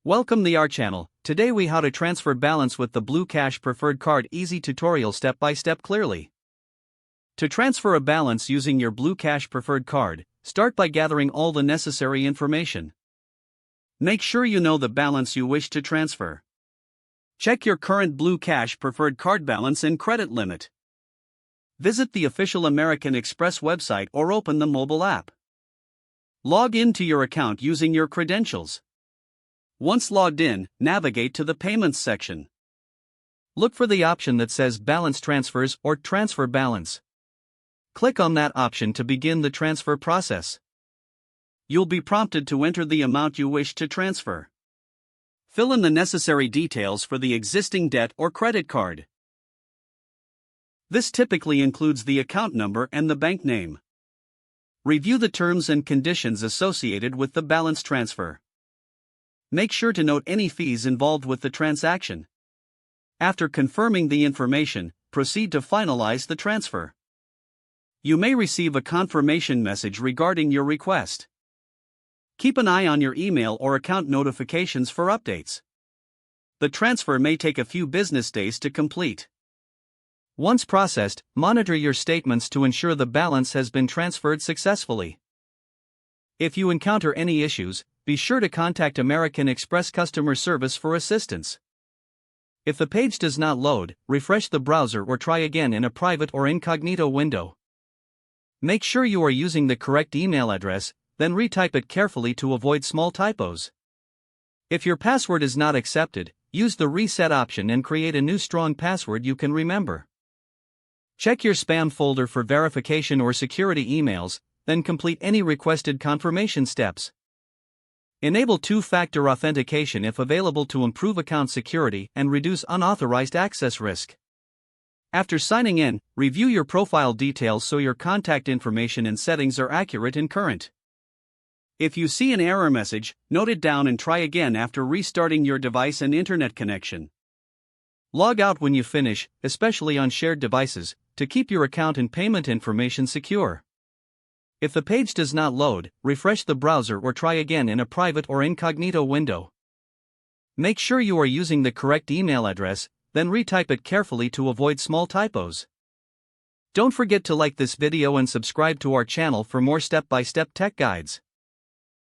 Welcome to our channel. Today we how to transfer balance with the Blue Cash Preferred Card easy tutorial step by step clearly. To transfer a balance using your Blue Cash Preferred Card, start by gathering all the necessary information. Make sure you know the balance you wish to transfer. Check your current Blue Cash Preferred Card balance and credit limit. Visit the official American Express website or open the mobile app. Log in to your account using your credentials. Once logged in, navigate to the Payments section. Look for the option that says Balance Transfers or Transfer Balance. Click on that option to begin the transfer process. You'll be prompted to enter the amount you wish to transfer. Fill in the necessary details for the existing debt or credit card. This typically includes the account number and the bank name. Review the terms and conditions associated with the balance transfer. Make sure to note any fees involved with the transaction. After confirming the information, proceed to finalize the transfer. You may receive a confirmation message regarding your request. Keep an eye on your email or account notifications for updates. The transfer may take a few business days to complete. Once processed, monitor your statements to ensure the balance has been transferred successfully. If you encounter any issues, be sure to contact American Express customer service for assistance. If the page does not load, refresh the browser or try again in a private or incognito window. Make sure you are using the correct email address, then retype it carefully to avoid small typos. If your password is not accepted, use the reset option and create a new strong password you can remember. Check your spam folder for verification or security emails, then complete any requested confirmation steps. Enable two-factor authentication if available to improve account security and reduce unauthorized access risk. After signing in, review your profile details so your contact information and settings are accurate and current. If you see an error message, note it down and try again after restarting your device and internet connection. Log out when you finish, especially on shared devices, to keep your account and payment information secure. If the page does not load, refresh the browser or try again in a private or incognito window. Make sure you are using the correct email address, then retype it carefully to avoid small typos. Don't forget to like this video and subscribe to our channel for more step-by-step tech guides.